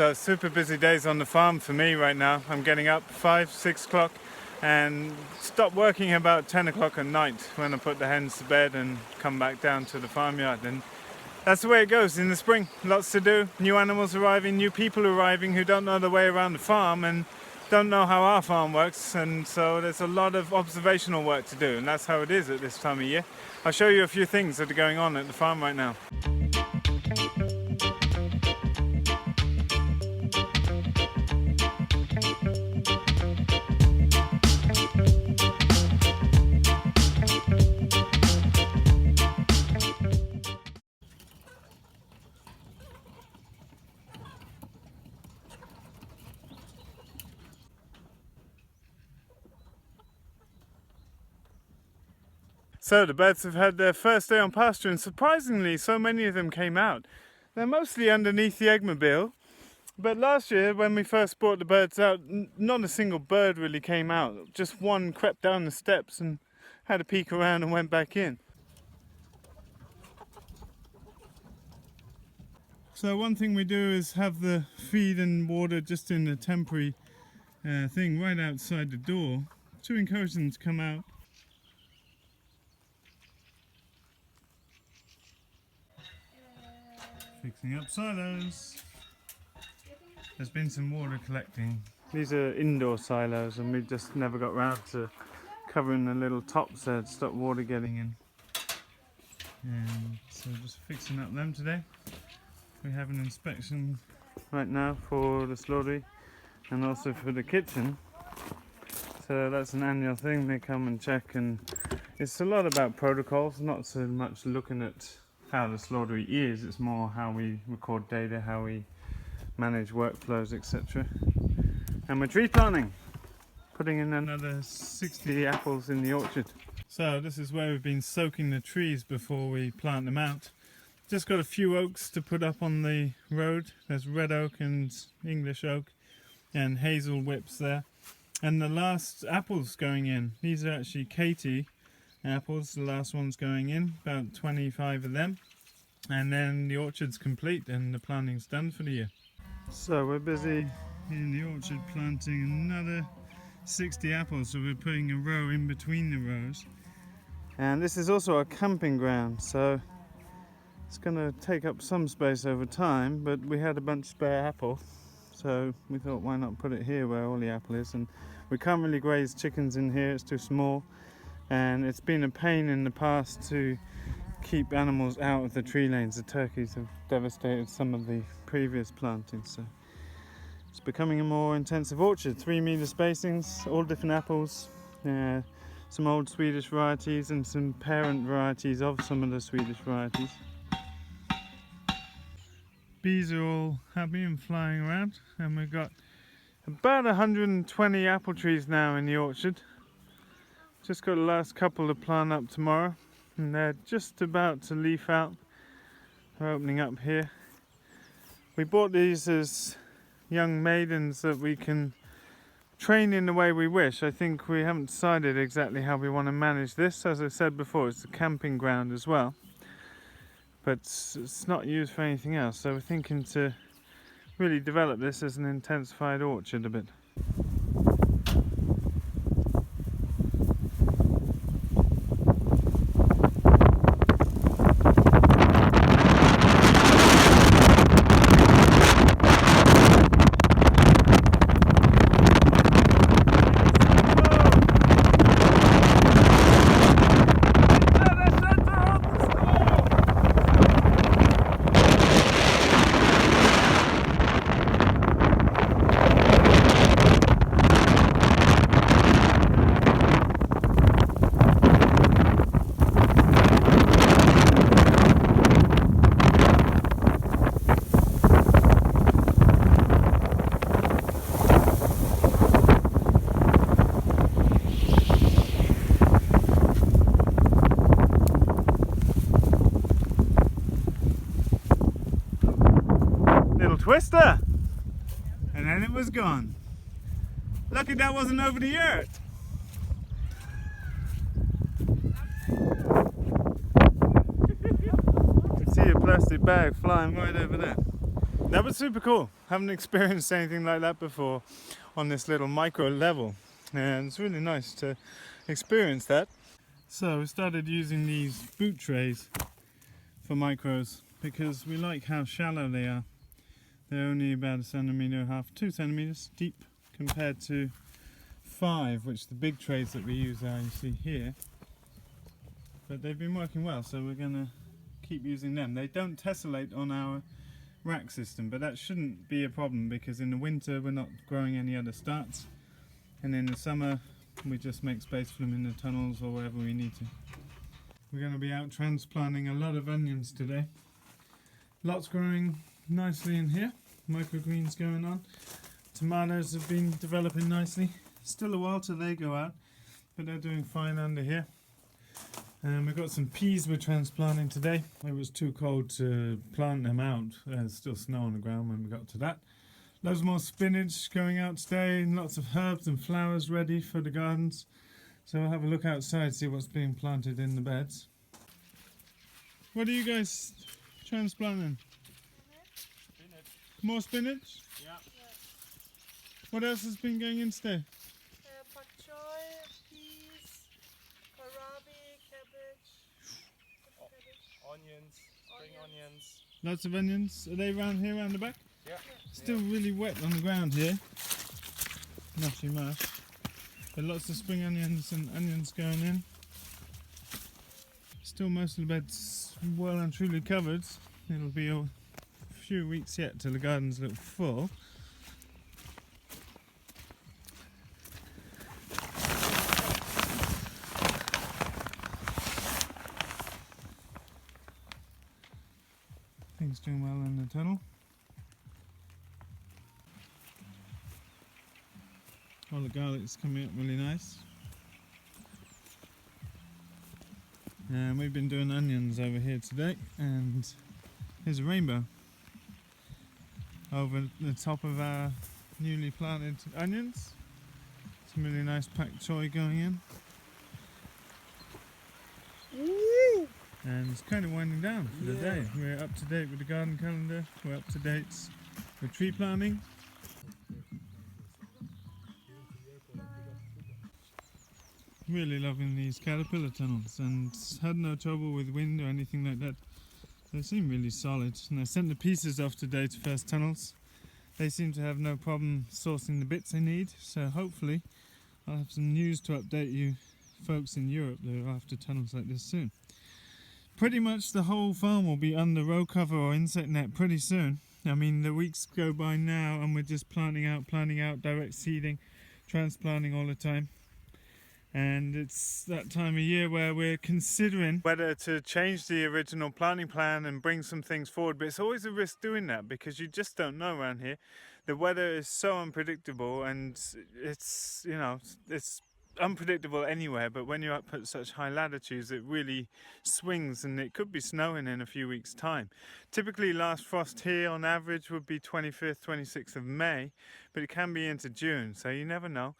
So super busy days on the farm for me right now. I'm getting up 5-6 o'clock and stop working about 10 o'clock at night when I put the hens to bed and come back down to the farmyard. And that's the way it goes in the spring. Lots to do, new animals arriving, new people arriving who don't know the way around the farm and don't know how our farm works, and so there's a lot of observational work to do, and that's how it is at this time of year. I'll show you a few things that are going on at the farm right now. So the birds have had their first day on pasture, and surprisingly so many of them came out. They're mostly underneath the eggmobile, but last year when we first brought the birds out, not a single bird really came out. Just one crept down the steps and had a peek around and went back in. So one thing we do is have the feed and water just in a temporary thing right outside the door to encourage them to come out. Fixing up silos. There's been some water collecting. These are indoor silos and we just never got round to covering the little tops there to stop water getting in. And so just fixing up them today. We have an inspection right now for the slaughtery and also for the kitchen. So that's an annual thing, they come and check, and it's a lot about protocols, not so much looking at how the slaughtery is, it's more how we record data, how we manage workflows, etc. And we're tree planting, putting in another 60 apples in the orchard. So this is where we've been soaking the trees before we plant them out. Just got a few oaks to put up on the road. There's red oak and English oak and hazel whips there. And the last apples going in, these are actually Katie apples, the last one's going in, about 25 of them, and then the orchard's complete and the planting's done for the year. So we're busy in the orchard planting another 60 apples, so we're putting a row in between the rows. And this is also a camping ground, so it's going to take up some space over time, but we had a bunch of spare apple, so we thought why not put it here where all the apple is. And we can't really graze chickens in here, it's too small. And it's been a pain in the past to keep animals out of the tree lanes. The turkeys have devastated some of the previous plantings, so it's becoming a more intensive orchard. 3 meter spacings, all different apples, some old Swedish varieties and some parent varieties of some of the Swedish varieties. Bees are all happy and flying around, and we've got about 120 apple trees now in the orchard. Just got the last couple to plant up tomorrow, and they're just about to leaf out. They're opening up here. We bought these as young maidens that we can train in the way we wish. I think we haven't decided exactly how we want to manage this. As I said before, it's a camping ground as well, but it's not used for anything else. So we're thinking to really develop this as an intensified orchard a bit. Twister, and then it was gone. Lucky that wasn't over the earth. You can see a plastic bag flying right over there. that was super cool. Haven't experienced anything like that before on this little micro level, and it's really nice to experience that. So we started using these boot trays for micros because we like how shallow they are. They're only about 1.5 centimeters, 2 centimeters deep compared to 5, which the big trays that we use are, you see here. But they've been working well, so we're going to keep using them. They don't tessellate on our rack system, but that shouldn't be a problem because in the winter we're not growing any other starts, and in the summer we just make space for them in the tunnels or wherever we need to. We're going to be out transplanting a lot of onions today. Lots growing nicely in here, microgreens going on. Tomatoes have been developing nicely. Still a while till they go out, but they're doing fine under here. And we've got some peas we're transplanting today. It was too cold to plant them out. There's still snow on the ground when we got to that. Loads more spinach going out today, and lots of herbs and flowers ready for the gardens. So we'll have a look outside, see what's being planted in the beds. What are you guys transplanting? Spinach. More spinach? Yeah. What else has been going in today? Pak choy, peas, kohlrabi, cabbage. Onions, spring onions. Lots of onions. Are they around here, around the back? Yeah. Still really wet on the ground here. Mushy mush. But lots of spring onions and onions going in. Still most of the beds well and truly covered. It'll be a few weeks yet till the garden's look full. Things doing well in the tunnel. All the garlic's coming up really nice. And we've been doing onions over here today, and here's a rainbow over the top of our newly planted onions. Some really nice pak choy going in. And it's kind of winding down for the day. We're up to date with the garden calendar, we're up to date with tree planting. Really loving these caterpillar tunnels, and had no trouble with wind or anything like that. They seem really solid, and I sent the pieces off today to First Tunnels. They seem to have no problem sourcing the bits they need, so hopefully I'll have some news to update you folks in Europe that are after tunnels like this soon. Pretty much the whole farm will be under row cover or insect net pretty soon. I mean, the weeks go by now and we're just planting out, direct seeding, transplanting all the time. And it's that time of year where we're considering whether to change the original planting plan and bring some things forward, but it's always a risk doing that because you just don't know around here. The weather is so unpredictable, and it's, you know, it's unpredictable anywhere, but when you're up at such high latitudes it really swings, and it could be snowing in a few weeks time. Typically last frost here on average would be 25th, 26th of May, but it can be into June, so you never know.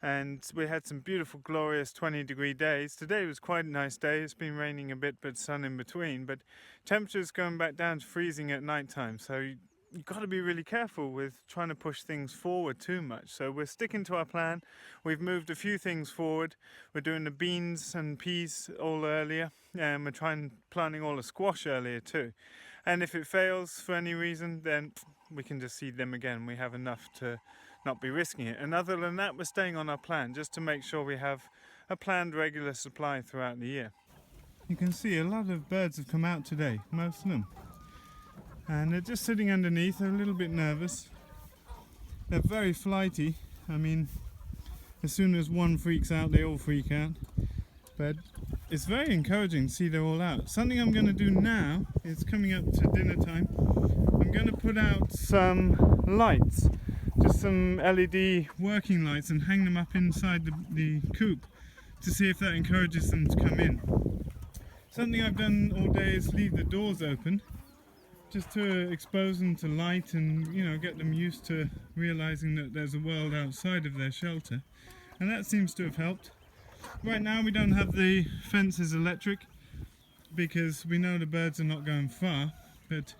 And we had some beautiful glorious 20-degree days. Today was quite a nice day. It's been raining a bit but sun in between, but temperatures going back down to freezing at night time, so you've got to be really careful with trying to push things forward too much. So we're sticking to our plan. We've moved a few things forward. We're doing the beans and peas all earlier, and we're planting all the squash earlier too. And if it fails for any reason, then we can just seed them again. We have enough to not be risking it. And other than that, we're staying on our plan just to make sure we have a planned regular supply throughout the year. You can see a lot of birds have come out today, most of them. And they're just sitting underneath. They're a little bit nervous. They're very flighty. I mean, as soon as one freaks out, they all freak out. But it's very encouraging to see they're all out. Something I'm going to do now, it's coming up to dinner time, I'm going to put out some lights, just some LED working lights, and hang them up inside the coop to see if that encourages them to come in. Something I've done all day is leave the doors open, just to expose them to light and, you know, get them used to realizing that there's a world outside of their shelter, and that seems to have helped. Right now we don't have the fences electric because we know the birds are not going far, but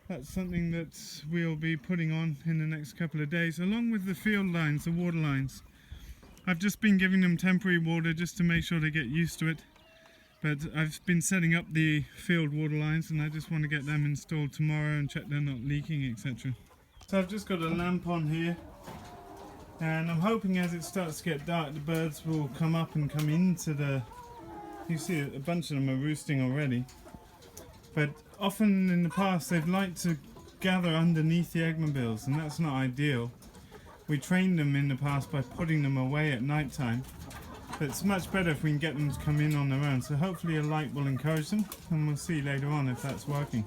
that's something that we'll be putting on in the next couple of days, along with the field lines, the water lines. I've just been giving them temporary water just to make sure they get used to it. But I've been setting up the field water lines, and I just want to get them installed tomorrow and check they're not leaking, etc. So I've just got a lamp on here, and I'm hoping as it starts to get dark the birds will come up and come into the... You see a bunch of them are roosting already. But often in the past they've liked to gather underneath the eggmobiles, and that's not ideal. We trained them in the past by putting them away at night time. But it's much better if we can get them to come in on their own, so hopefully a light will encourage them, and we'll see later on if that's working.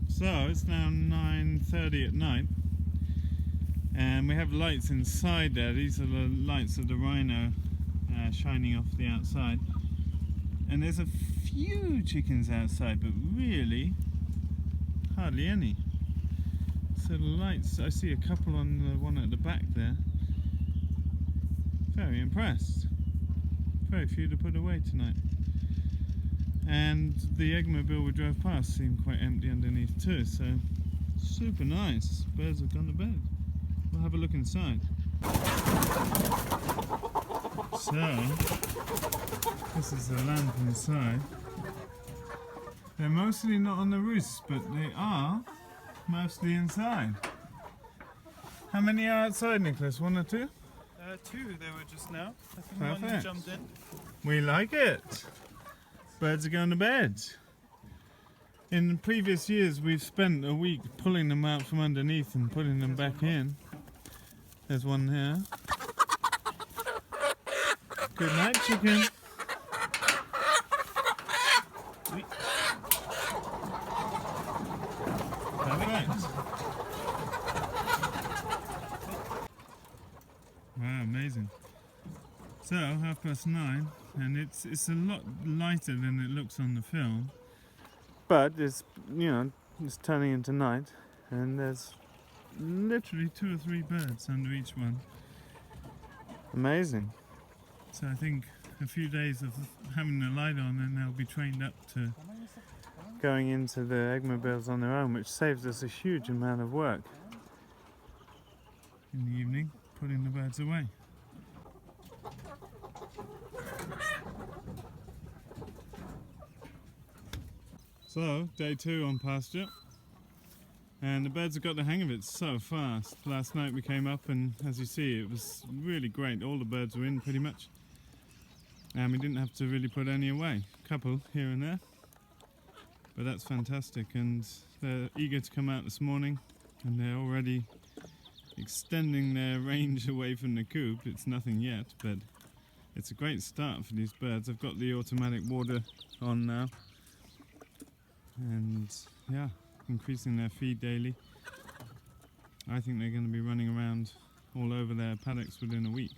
So it's now 9:30 at night, and we have lights inside there. These are the lights of the rhino shining off the outside, and there's a few chickens outside, but really hardly any. So the lights, I see a couple on the one at the back there. Very impressed. Very few to put away tonight. And the eggmobile we drove past seemed quite empty underneath too, so super nice. Birds have gone to bed. We'll have a look inside. So, this is the lamp inside. They're mostly not on the roost, but they are mostly inside. How many are outside, Nicholas? One or two? Two, they were just now. I think Perfect. one jumped in. We like it. Birds are going to bed. In previous years we've spent a week pulling them out from underneath and putting them back in. There's one here. Good night, chicken. Perfect. Wow, amazing. So, 9:30, and it's a lot lighter than it looks on the film. But it's, you know, it's turning into night, and there's literally 2 or 3 birds under each one. Amazing. So I think a few days of having the light on, and they'll be trained up to going into the eggmobiles on their own, which saves us a huge amount of work in the evening, putting the birds away. So, day 2 on pasture, and the birds have got the hang of it so fast. Last night we came up, and as you see, it was really great. All the birds were in pretty much, and we didn't have to really put any away. A couple here and there, but that's fantastic, and they're eager to come out this morning, and they're already extending their range away from the coop. It's nothing yet, but it's a great start for these birds. I've got the automatic water on now, and yeah, increasing their feed daily. I think they're going to be running around all over their paddocks within a week.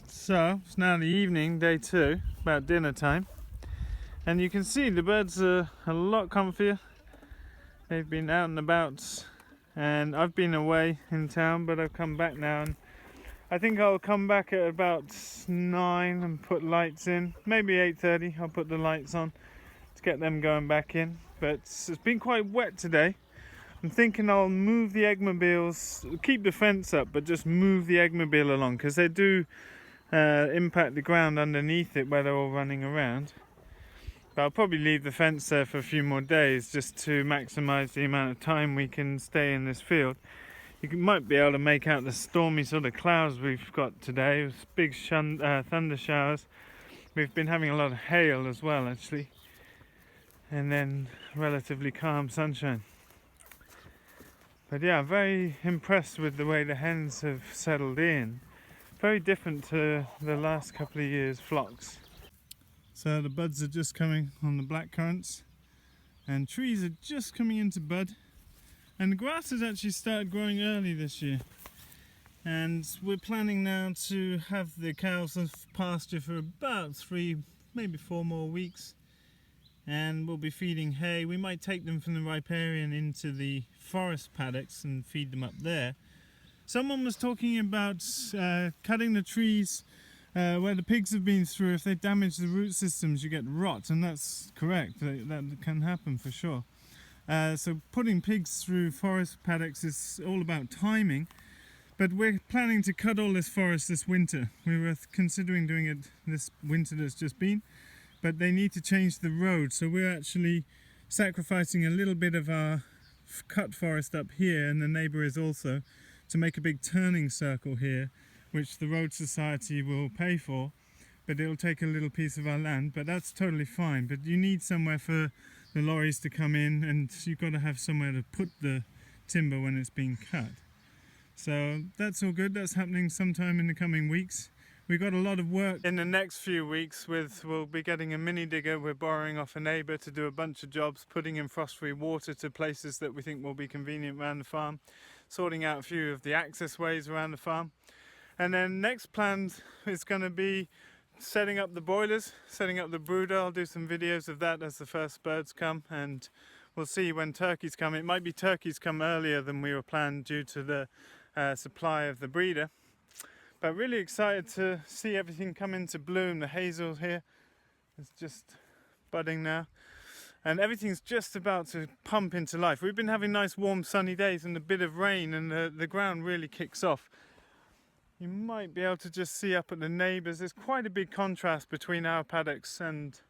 So it's now the evening, day 2, about dinner time, and you can see the birds are a lot comfier. They've been out and about, and I've been away in town, but I've come back now, and I think I'll come back at about 9 and put lights in. Maybe 8:30 I'll put the lights on to get them going back in. But it's been quite wet today. I'm thinking I'll move the eggmobiles, keep the fence up, but just move the eggmobile along, because they do impact the ground underneath it where they're all running around. But I'll probably leave the fence there for a few more days just to maximise the amount of time we can stay in this field. You might be able to make out the stormy sort of clouds we've got today. It was big thunder showers. We've been having a lot of hail as well, actually, and then relatively calm sunshine. But yeah, I'm very impressed with the way the hens have settled in. Very different to the last couple of years' flocks. So the buds are just coming on the blackcurrants, and trees are just coming into bud. And the grass has actually started growing early this year, and we're planning now to have the cows on pasture for about 3, maybe 4 more weeks, and we'll be feeding hay. We might take them from the riparian into the forest paddocks and feed them up there. Someone was talking about cutting the trees where the pigs have been through, if they damage the root systems, you get rot, and that's correct. That can happen for sure. So putting pigs through forest paddocks is all about timing, but we're planning to cut all this forest this winter. We were considering doing it this winter that's just been, but they need to change the road, so we're actually sacrificing a little bit of our cut forest up here, and the neighbour is also, to make a big turning circle here, which the Road Society will pay for, but it'll take a little piece of our land, but that's totally fine. But you need somewhere for the lorries to come in, and you've got to have somewhere to put the timber when it's being cut. So that's all good. That's happening sometime in the coming weeks. We've got a lot of work in the next few weeks. We'll be getting a mini digger. We're borrowing off a neighbour to do a bunch of jobs, putting in frost-free water to places that we think will be convenient around the farm, sorting out a few of the access ways around the farm. And then next plan is going to be setting up the boilers, setting up the brooder. I'll do some videos of that as the first birds come, and we'll see when turkeys come. It might be turkeys come earlier than we were planned due to the supply of the breeder. But really excited to see everything come into bloom. The hazel here is just budding now, and everything's just about to pump into life. We've been having nice warm sunny days and a bit of rain, and the ground really kicks off. You might be able to just see up at the neighbours, there's quite a big contrast between our paddocks and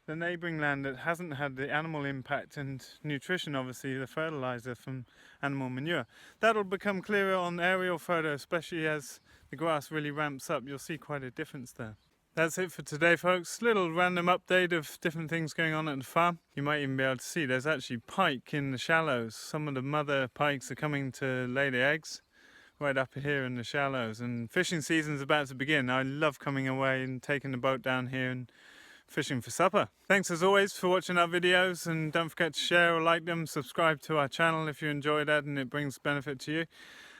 the neighbouring land that hasn't had the animal impact and nutrition, obviously the fertiliser from animal manure. That'll become clearer on aerial photo, especially as the grass really ramps up. You'll see quite a difference there. That's it for today, folks. Little random update of different things going on at the farm. You might even be able to see there's actually pike in the shallows. Some of the mother pikes are coming to lay the eggs right up here in the shallows, and fishing season's about to begin. I love coming away and taking the boat down here and fishing for supper. Thanks as always for watching our videos, and don't forget to share or like them, subscribe to our channel if you enjoy that and it brings benefit to you.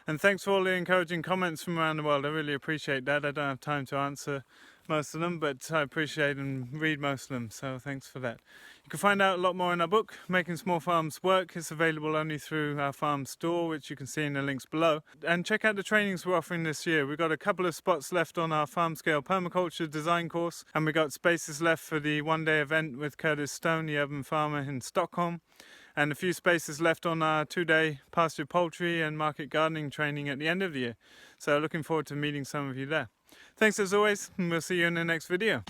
And thanks for all the encouraging comments from around the world. I really appreciate that. I don't have time to answer most of them, but I appreciate and read most of them, so thanks for that. You can find out a lot more in our book, Making Small Farms Work. It's available only through our farm store, which you can see in the links below. And check out the trainings we're offering this year. We've got a couple of spots left on our farm scale permaculture design course, and we've got spaces left for the one-day event with Curtis Stone, the urban farmer in Stockholm, and a few spaces left on our 2-day pastured poultry and market gardening training at the end of the year. So looking forward to meeting some of you there. Thanks as always, and we'll see you in the next video.